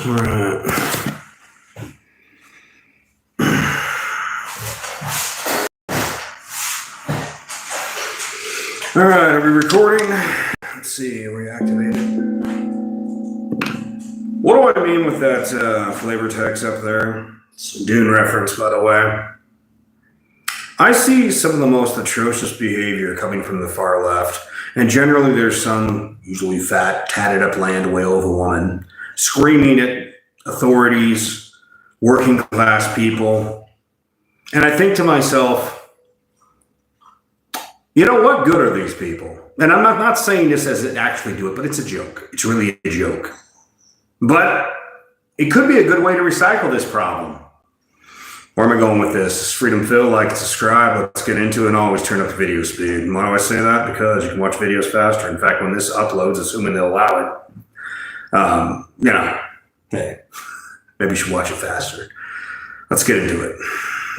All right. All right, are we recording? Let's see, reactivated. What do I mean with that flavor text up there? It's a Dune reference, by the way. I see some of the most atrocious behavior coming from the far left, and generally there's some, usually fat, tatted up land whale of a woman, screaming at authorities, working class people. And I think to myself, you know, what good are these people? And I'm not saying this as it actually do it, but it's a joke. It's really a joke. But it could be a good way to recycle this problem. Where am I going with this? Freedom Phil, like, subscribe. Let's get into it, and always turn up the video speed. And why do I say that? Because you can watch videos faster. In fact, when this uploads, assuming they'll allow it, hey, maybe you should watch it faster. Let's get into it.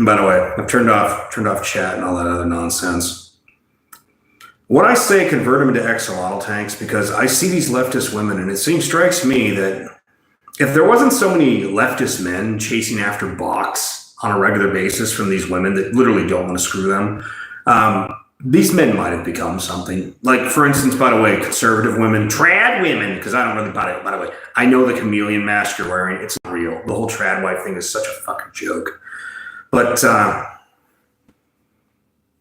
By the way, I've turned off chat and all that other nonsense. When I say convert them into axolotl tanks, because I see these leftist women, and it strikes me that if there wasn't so many leftist men chasing after box on a regular basis from these women that literally don't want to screw them, these men might have become something. Like, for instance, by the way, conservative women, trad women, because I don't really buy it. By the way, I know the chameleon mask you're wearing, it's not real. The whole trad wife thing is such a fucking joke. But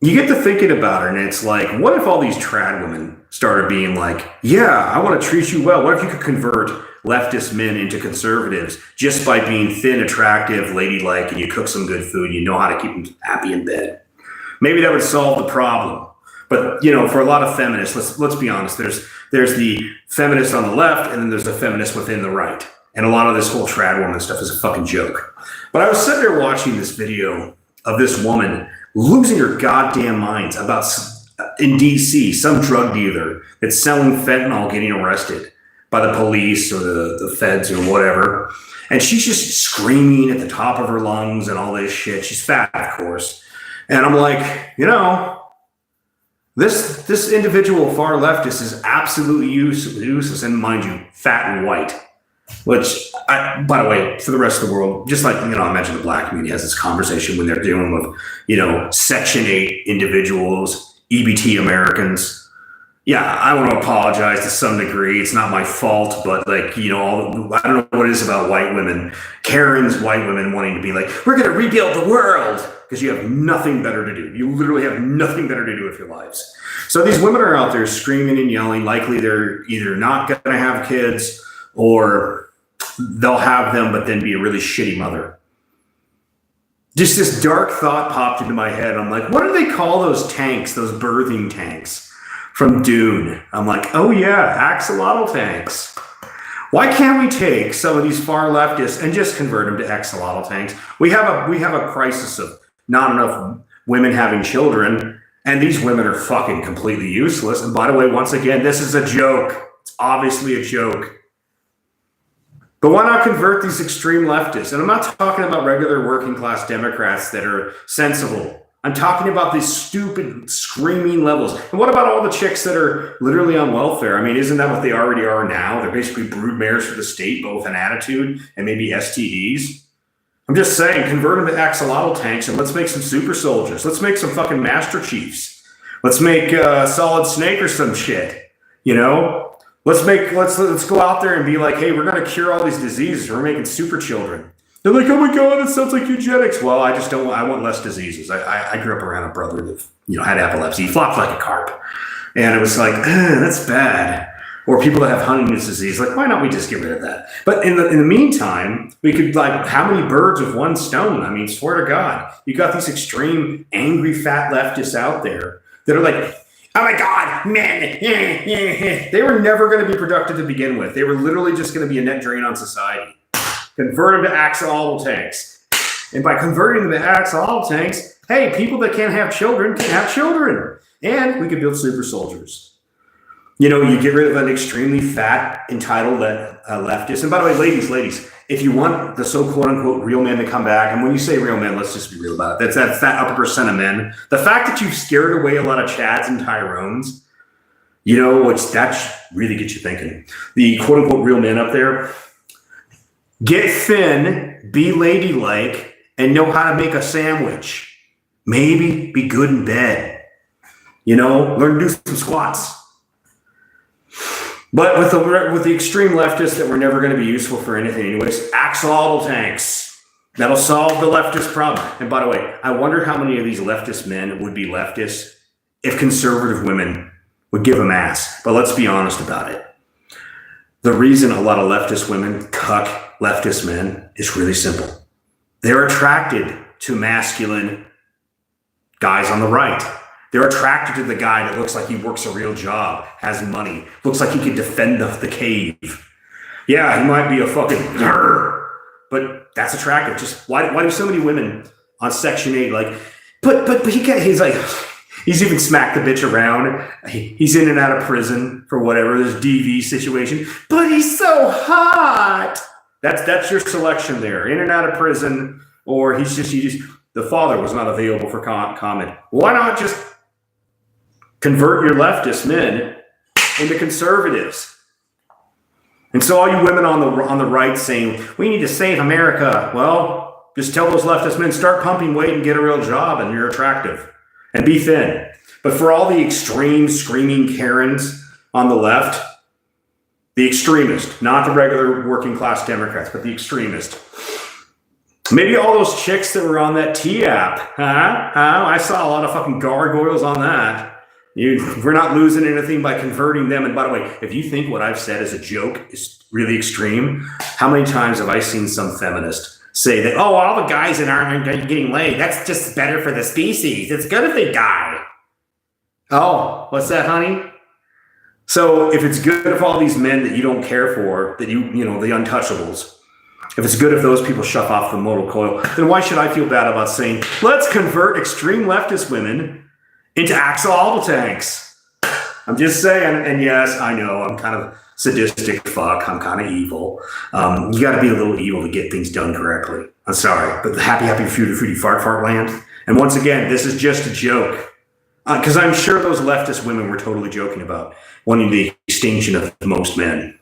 you get to thinking about it, and it's like, what if all these trad women started being like, yeah, I want to treat you well. What if you could convert leftist men into conservatives just by being thin, attractive, ladylike, and you cook some good food, and you know how to keep them happy in bed? Maybe that would solve the problem. But, you know, for a lot of feminists, let's be honest, there's the feminists on the left, and then there's the feminists within the right. And a lot of this whole trad woman stuff is a fucking joke. But I was sitting there watching this video of this woman losing her goddamn minds about, in DC, some drug dealer that's selling fentanyl getting arrested by the police or the feds or whatever. And she's just screaming at the top of her lungs and all this shit. She's fat, of course. And I'm like, you know, this individual far leftist is absolutely useless. And mind you, fat and white. Which, by the way, for the rest of the world, just like, you know, I mentioned the black community has this conversation when they're dealing with, you know, Section 8 individuals, EBT Americans. Yeah, I want to apologize to some degree. It's not my fault, but, like, you know, I don't know what it is about white women, Karen's white women wanting to be like, we're going to rebuild the world, because you have nothing better to do. You literally have nothing better to do with your lives. So these women are out there screaming and yelling. Likely they're either not going to have kids, or they'll have them, but then be a really shitty mother. Just this dark thought popped into my head. I'm like, what do they call those tanks, those birthing tanks from Dune? I'm like, oh yeah, axolotl tanks. Why can't we take some of these far leftists and just convert them to axolotl tanks? We have a crisis of not enough women having children, and these women are fucking completely useless. And by the way, once again, this is a joke. It's obviously a joke. But why not convert these extreme leftists? And I'm not talking about regular working class Democrats that are sensible. I'm talking about these stupid screaming levels. And what about all the chicks that are literally on welfare? I mean, isn't that what they already are now? They're basically brood mares for the state, both in attitude and maybe STDs. I'm just saying, convert them to axolotl tanks and let's make some super soldiers. Let's make some fucking master chiefs. Let's make Solid Snake or some shit, you know? Let's go out there and be like, hey, we're going to cure all these diseases. We're making super children. They're like, oh my God, it sounds like eugenics. Well, I just don't, I want less diseases. I grew up around a brother that, you know, had epilepsy. He flopped like a carp. And it was like, that's bad. Or people that have Huntington's disease, like, why not we just get rid of that? But in the meantime, we could, like, how many birds with one stone? I mean, swear to God, you got these extreme, angry, fat leftists out there that are like, oh my God, men. They were never going to be productive to begin with. They were literally just going to be a net drain on society. Convert them to axolotl tanks. And by converting them to axolotl tanks, hey, people that can't have children can have children. And we can build super soldiers. You know, you get rid of an extremely fat, entitled leftist. And by the way, ladies, if you want the quote unquote real men to come back, and when you say real men, let's just be real about it. That's that upper percent of men. The fact that you've scared away a lot of Chads and Tyrones, you know, that really gets you thinking. The quote unquote real men up there, Get thin, be ladylike, and know how to make a sandwich. Maybe be good in bed. Learn to do some squats. But with the extreme leftists that were never going to be useful for anything anyways, axolotl tanks. That'll solve the leftist problem. And by the way, I wonder how many of these leftist men would be leftists if conservative women would give them ass. But let's be honest about it. The reason a lot of leftist women cuck leftist men is really simple. They're attracted to masculine guys on the right. They're attracted to the guy that looks like he works a real job, has money, looks like he could defend the cave. Yeah, he might be a fucking but that's attractive. Just why do so many women on Section 8 like, but he's like, he's even smacked the bitch around. He's in and out of prison for whatever, this DV situation, but he's so hot. That's your selection there. In and out of prison, or he just the father was not available for comment. Why not just convert your leftist men into conservatives? And so all you women on the right saying, we need to save America. Well, just tell those leftist men, start pumping weight and get a real job and you're attractive. And be thin. But for all the extreme screaming Karens on the left, the extremist, not the regular working class Democrats, but the extremist. Maybe all those chicks that were on that T app, I saw a lot of fucking gargoyles on that. We're not losing anything by converting them. And by the way, if you think what I've said as a joke is really extreme, how many times have I seen some feminist say that, oh, all the guys that aren't getting laid, that's just better for the species. It's good if they die. Oh, what's that, honey? So if it's good if all these men that you don't care for, that the untouchables, if it's good if those people shut off the mortal coil, then why should I feel bad about saying, let's convert extreme leftist women into axolotl tanks? I'm just saying, and yes, I know I'm kind of sadistic fuck. I'm kind of evil. You got to be a little evil to get things done correctly. I'm sorry, but happy fruity fart land. And once again, this is just a joke, because I'm sure those leftist women were totally joking about wanting the extinction of most men.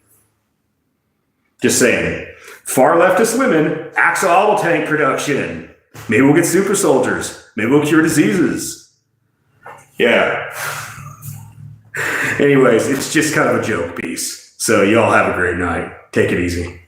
Just saying, far leftist women, axolotl tank production. Maybe we'll get super soldiers. Maybe we'll cure diseases. Yeah. Anyways, it's just kind of a joke piece. So y'all have a great night. Take it easy.